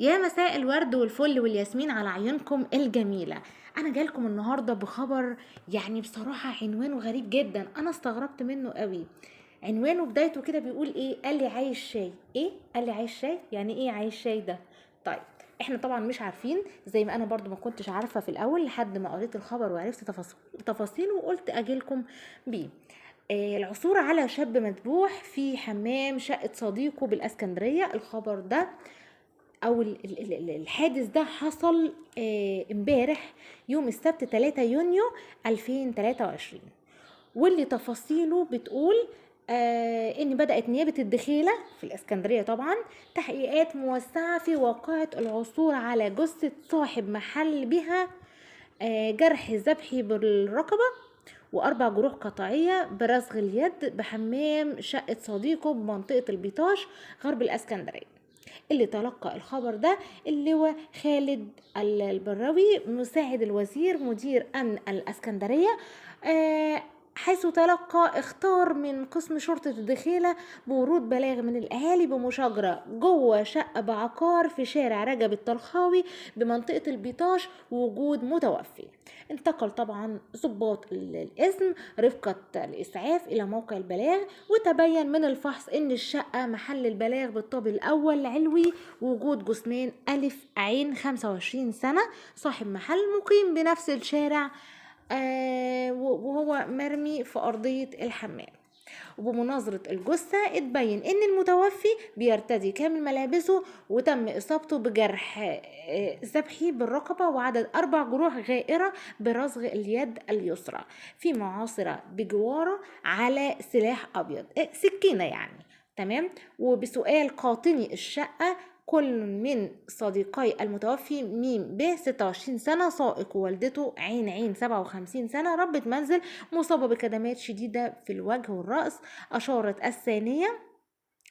يا مساء الورد والفل والياسمين على عيونكم الجميلة. انا جايلكم النهاردة بخبر، يعني بصراحة عنوانه غريب جدا، انا استغربت منه قوي. عنوانه بدايته كده بيقول ايه؟ قال لي عايش شاي. ايه قال لي عايش شاي؟ يعني ايه عايش شاي ده؟ طيب، احنا طبعا مش عارفين، زي ما انا برضو ما كنتش عارفة في الاول لحد ما قريت الخبر وعرفت تفاصيله وقلت اجيلكم بيه. العثور على شاب مذبوح في حمام شقة صديقه بالاسكندرية. الخبر ده او الحادث ده حصل امبارح يوم السبت 3 يونيو 2023. واللي تفاصيله بتقول ان بدأت نيابة الدخيلة في الاسكندرية طبعا تحقيقات موسعة في واقعة العثور على جثة صاحب محل بها جرح ذبحي بالرقبة واربع جروح قطعية برصغ اليد بحمام شقة صديقه بمنطقة البيطاش غرب الاسكندرية. اللي تلقى الخبر ده اللواء خالد البراوي مساعد الوزير مدير امن الاسكندريه، حيث تلقى اختار من قسم شرطة الدخيلة بورود بلاغ من الأهالي بمشاجرة جوه شقة بعقار في شارع رجب الطلخاوي بمنطقة البيطاش وجود متوفي. انتقل طبعا ضباط الاسم رفقة الإسعاف إلى موقع البلاغ، وتبين من الفحص إن الشقة محل البلاغ بالطابق الأول علوي وجود جثمان ألف عين 25 سنة صاحب محل مقيم بنفس الشارع، وهو مرمي في أرضية الحمام. وبمناظرة الجثة اتبين ان المتوفي بيرتدي كامل ملابسه وتم اصابته بجرح ذبحي بالرقبة وعدد 4 جروح غائرة برصغ اليد اليسرى في معاصرة بجواره على سلاح ابيض، سكينة يعني. تمام. وبسؤال قاطني الشقة كل من صديقي المتوفي ميم ب 26 سنة سائق ووالدته عين 57 سنة ربة منزل مصابة بكدمات شديدة في الوجه والرأس. أشارت الثانية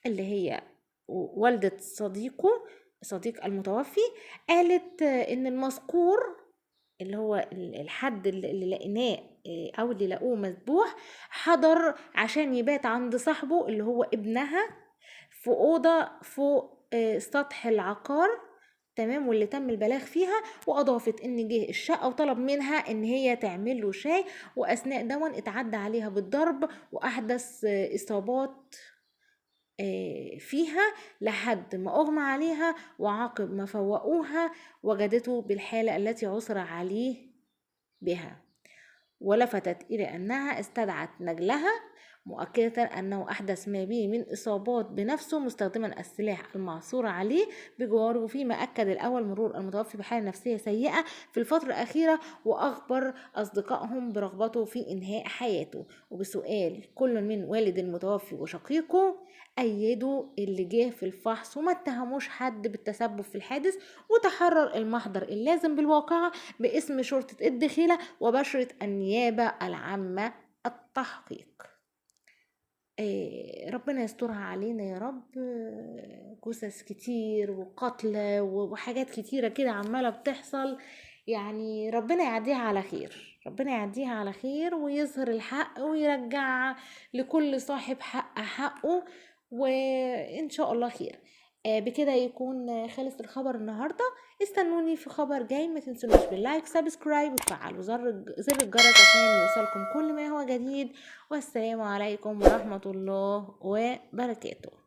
اللي هي والدة صديق المتوفي، قالت إن المذكور اللي هو الحد اللي لقيناه أو اللي لقوه مذبوح حضر عشان يبات عند صاحبه اللي هو ابنها في أوضة فوق سطح العقار. تمام. واللي تم البلاغ فيها، واضافت ان جه الشقه وطلب منها ان هي تعمل له شاي، واثناء دون اتعدى عليها بالضرب واحدث اصابات فيها لحد ما اغمى عليها، وعقب ما فوقوها وجدته بالحاله التي عثر عليه بها. ولفتت إلى أنها استدعت نجلها مؤكدة أنه أحدث ما به من إصابات بنفسه مستخدما السلاح المعثور عليه بجواره، فيما أكد الأول مرور المتوفي بحالة نفسية سيئة في الفترة الأخيرة، وأخبر أصدقائهم برغبته في إنهاء حياته. وبسؤال كل من والد المتوفي وشقيقه أيدوا اللي جه في الفحص وما اتهموش حد بالتسبب في الحادث، وتحرر المحضر اللازم بالواقعة باسم شرطة الدخيلة وبشرة النيابة العامة التحقيق. ربنا يسترها علينا يا رب. جثث كتير وقتلى وحاجات كتيرة كده عمالة بتحصل، يعني ربنا يعديها على خير، ربنا يعديها على خير ويظهر الحق ويرجع لكل صاحب حق حقه، وإن شاء الله خير. بكده يكون خلص الخبر النهاردة. استنوني في خبر جاي، ما تنسونيش باللايك سبسكرايب وتفعلوا زر الجرس عشان يوصلكم كل ما هو جديد. والسلام عليكم ورحمة الله وبركاته.